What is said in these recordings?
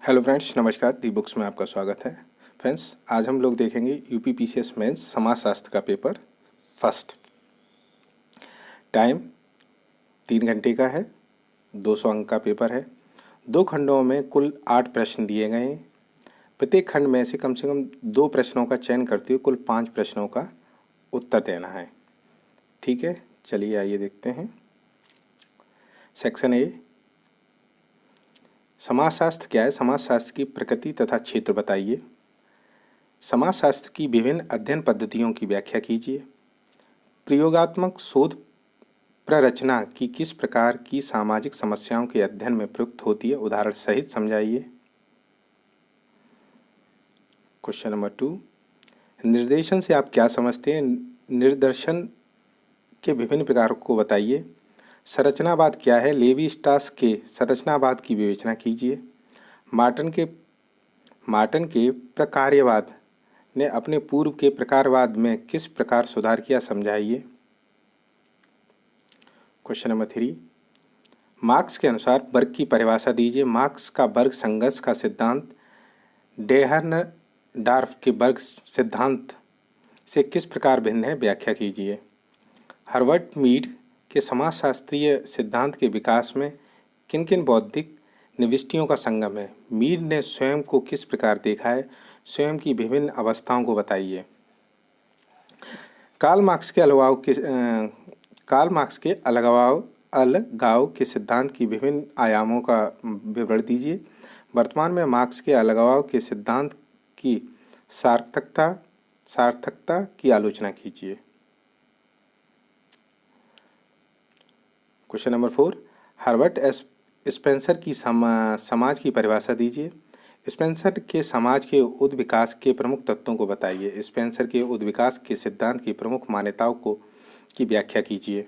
Hello friends, नमस्कार। दी books में आपका स्वागत है। फ्रेंड्स, आज हम लोग देखेंगे यूपी पीसीएस मेंस समाजशास्त्र का पेपर फर्स्ट। टाइम 3 घंटे का है। 200 अंक का पेपर है। 2 खंडों में कुल 8 प्रश्न दिए गए हैं। प्रत्येक खंड में से कम 2 प्रश्नों का चयन करते हुए कुल 5 प्रश्नों का उत्तर देना है। ठीक है, चलिए आइए देखते हैं। सेक्शन ए, समाजशास्त्र क्या है? समाजशास्त्र की प्रकृति तथा क्षेत्र बताइए। समाजशास्त्र की विभिन्न अध्ययन पद्धतियों की व्याख्या कीजिए। प्रयोगात्मक शोध प्ररचना की किस प्रकार की सामाजिक समस्याओं के अध्ययन में प्रयुक्त होती है, उदाहरण सहित समझाइए। क्वेश्चन नंबर 2, निर्देशन से आप क्या समझते हैं? निर्देशन के विभिन्न प्रकारों को बताइए। संरचनावाद क्या है? लेवी स्ट्रास के संरचनावाद की विवेचना कीजिए। मार्टन के प्रकार्यवाद ने अपने पूर्व के प्रकारवाद में किस प्रकार सुधार किया, समझाइए। क्वेश्चन नंबर 3, मार्क्स के अनुसार वर्ग की परिभाषा दीजिए। मार्क्स का वर्ग संघर्ष का सिद्धांत डेहर्नडार्फ के वर्ग सिद्धांत से किस प्रकार भिन्न है, व्याख्या कीजिए। हर्बर्ट मीड के समाजशास्त्रीय सिद्धांत के विकास में किन किन बौद्धिक निविष्टियों का संगम है? मीड ने स्वयं को किस प्रकार देखा है? स्वयं की विभिन्न अवस्थाओं को बताइए। कार्ल मार्क्स के अलगाव के सिद्धांत की विभिन्न आयामों का विवरण दीजिए। वर्तमान में मार्क्स के अलगाव के सिद्धांत की सार्थकता की आलोचना कीजिए। क्वेश्चन नंबर 4, हर्बर्ट स्पेंसर की समाज की परिभाषा दीजिए। स्पेंसर के समाज के उद्विकास के प्रमुख तत्वों को बताइए। स्पेंसर के उद्विकास के सिद्धांत की प्रमुख मान्यताओं की व्याख्या कीजिए।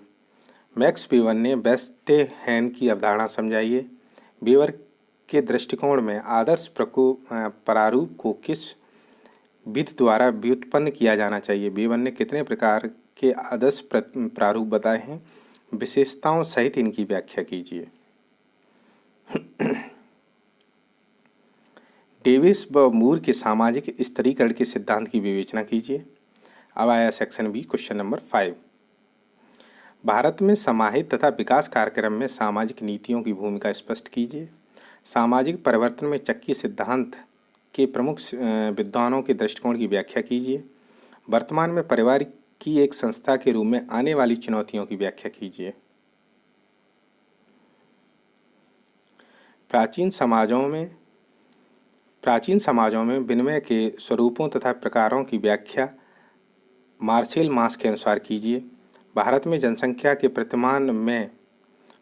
मैक्स वीबर ने वेस्टेहैन की अवधारणा समझाइए। वीबर के दृष्टिकोण में आदर्श प्रारूप को किस विधि द्वारा व्युत्पन्न किया जाना चाहिए? वीबर ने कितने प्रकार के आदर्श प्रारूप बताए हैं? विशेषताओं सहित इनकी व्याख्या कीजिए। डेविस व मूर के सामाजिक स्तरीकरण के सिद्धांत की विवेचना कीजिए। अब आया section B, question number 5, Bharat में समाहित तथा विकास कार्यक्रम में सामाजिक नीतियों की भूमिका स्पष्ट कीजिए। सामाजिक परिवर्तन में चक्की सिद्धांत के प्रमुख विद्वानों के दृष्टिकोण की व्याख्या कीजिए। वर्तमान में परिवार की एक संस्था के रूप में आने वाली चुनौतियों की व्याख्या कीजिए। प्राचीन समाजों में विनिमय के स्वरूपों तथा प्रकारों की व्याख्या मार्सेल मास के अनुसार कीजिए। भारत में जनसंख्या के प्रतिमान में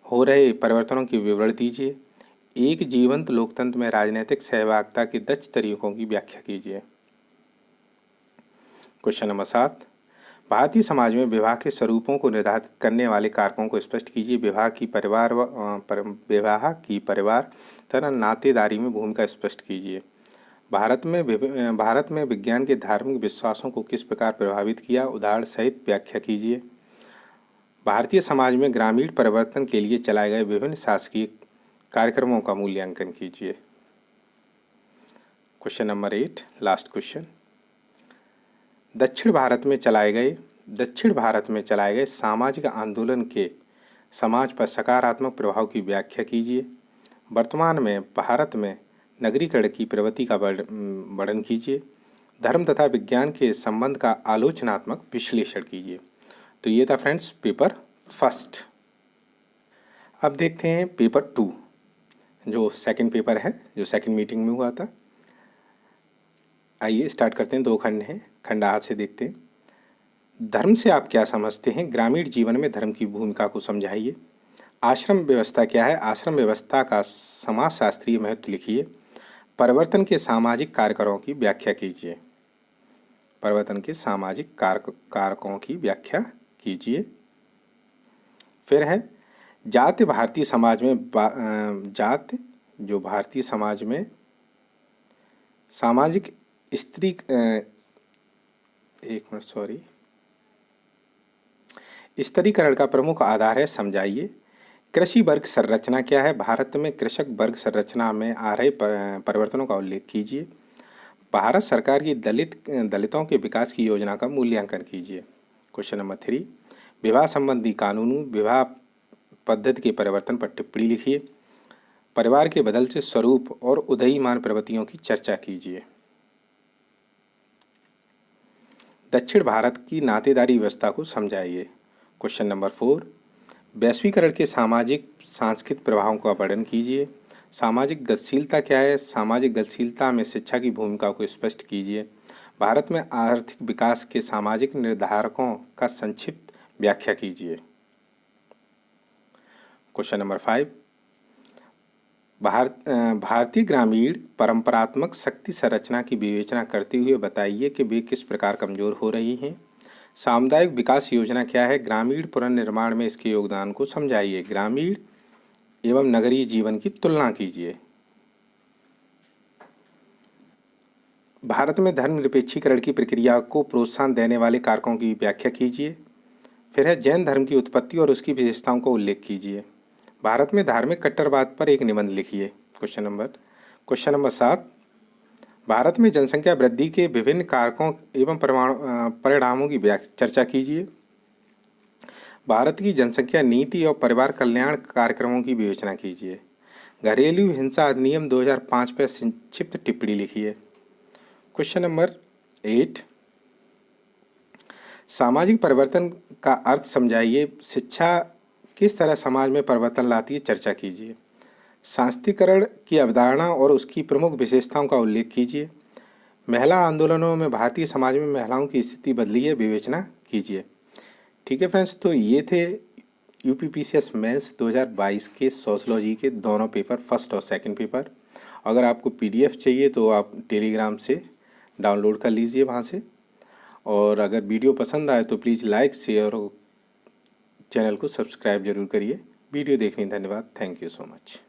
हो रहे परिवर्तनों की विवरण दीजिए। एक जीवंत लोकतंत्र में राजनीतिक सहभागिता के दक्ष तरीकों की व्याख्या कीजिए। क्वेश्चन नंबर 7, भारतीय समाज में विवाह के स्वरूपों को निर्धारित करने वाले कारकों को स्पष्ट कीजिए। विवाह की परिवार तथा नातेदारी में भूमिका स्पष्ट कीजिए। भारत में विज्ञान के धार्मिक विश्वासों को किस प्रकार प्रभावित किया, उदाहरण सहित व्याख्या कीजिए। भारतीय समाज में ग्रामीण परिवर्तन के लिए चलाए गए विभिन्न शासकीय कार्यक्रमों का मूल्यांकन कीजिए। क्वेश्चन नंबर 8, लास्ट क्वेश्चन, दक्षिण भारत में चलाए गए सामाजिक आंदोलन के समाज पर सकारात्मक प्रभाव की व्याख्या कीजिए। वर्तमान में भारत में नगरीकरण की प्रवृत्ति का वर्णन कीजिए। धर्म तथा विज्ञान के संबंध का आलोचनात्मक विश्लेषण कीजिए। तो ये था फ्रेंड्स पेपर फर्स्ट। अब देखते हैं पेपर 2, जो सेकंड पेपर है, जो सेकंड मीटिंग में हुआ था। आइए स्टार्ट करते हैं। 2 खंड हैं। खंड आ से देखते हैं। धर्म से आप क्या समझते हैं? ग्रामीण जीवन में धर्म की भूमिका को समझाइए। आश्रम व्यवस्था क्या है? आश्रम व्यवस्था का समाजशास्त्रीय महत्व लिखिए। परिवर्तन के सामाजिक कारकों की व्याख्या कीजिए। परिवर्तन के सामाजिक कारकों की व्याख्या कीजिए। फिर है जाति भारतीय समाज में जाति जो भारतीय समाज में सामाजिक स्त्री स्तरीकरण का प्रमुख आधार है, समझाइए। कृषि वर्ग संरचना क्या है? भारत में कृषक वर्ग संरचना में आ रहे परिवर्तनों का उल्लेख कीजिए। भारत सरकार की दलितों के विकास की योजना का मूल्यांकन कीजिए। क्वेश्चन नंबर 3, विवाह संबंधी कानूनों विवाह पद्धति के परिवर्तन पर टिप्पणी लिखिए। परिवार के बदलते स्वरूप और उदयीमान प्रवृत्तियों की चर्चा कीजिए। दक्षिण भारत की नातेदारी व्यवस्था को समझाइए। क्वेश्चन नंबर 4, वैश्वीकरण के सामाजिक सांस्कृतिक प्रभावों का वर्णन कीजिए। सामाजिक गतिशीलता क्या है? सामाजिक गतिशीलता में शिक्षा की भूमिका को स्पष्ट कीजिए। भारत में आर्थिक विकास के सामाजिक निर्धारकों का संक्षिप्त व्याख्या कीजिए। क्वेश्चन नंबर 5, भारतीय ग्रामीण परंपरात्मक शक्ति संरचना की विवेचना करते हुए बताइए कि वे किस प्रकार कमजोर हो रही हैं। सामुदायिक विकास योजना क्या है? ग्रामीण पुनर्निर्माण में इसके योगदान को समझाइए। ग्रामीण एवं नगरीय जीवन की तुलना कीजिए। भारत में धर्मनिरपेक्षीकरण की प्रक्रिया को प्रोत्साहन देने वाले कारकों की व्याख्या कीजिए। फिर है जैन धर्म की उत्पत्ति और उसकी विशेषताओं का उल्लेख कीजिए। भारत में धार्मिक कट्टरवाद पर एक निबंध लिखिए। क्वेश्चन नंबर 7, भारत में जनसंख्या वृद्धि के विभिन्न कारकों एवं परिणामों की चर्चा कीजिए। भारत की जनसंख्या नीति और परिवार कल्याण कार्यक्रमों की विवेचना कीजिए। घरेलू हिंसा अधिनियम 2005 पर संक्षिप्त टिप्पणी लिखिए। क्वेश्चन नंबर 8, सामाजिक परिवर्तन का अर्थ समझाइए। शिक्षा किस तरह समाज में परिवर्तन लाती है, चर्चा कीजिए। शास्त्रीकरण की अवधारणा और उसकी प्रमुख विशेषताओं का उल्लेख कीजिए। महिला आंदोलनों में भारतीय समाज में महिलाओं की स्थिति बदली है, विवेचना कीजिए। ठीक है फ्रेंड्स, तो ये थे यूपीपीसीएस मेंस 2022 के सोशलॉजी के दोनों पेपर, फर्स्ट और सेकंड पेपर। अगर आपको पीडीएफ चाहिए तो आप टेलीग्राम से डाउनलोड कर लीजिए वहाँ से। और अगर वीडियो पसंद आए तो प्लीज़ लाइक, शेयर और चैनल को सब्सक्राइब जरूर करिए। वीडियो देखने धन्यवाद। Thank you so much.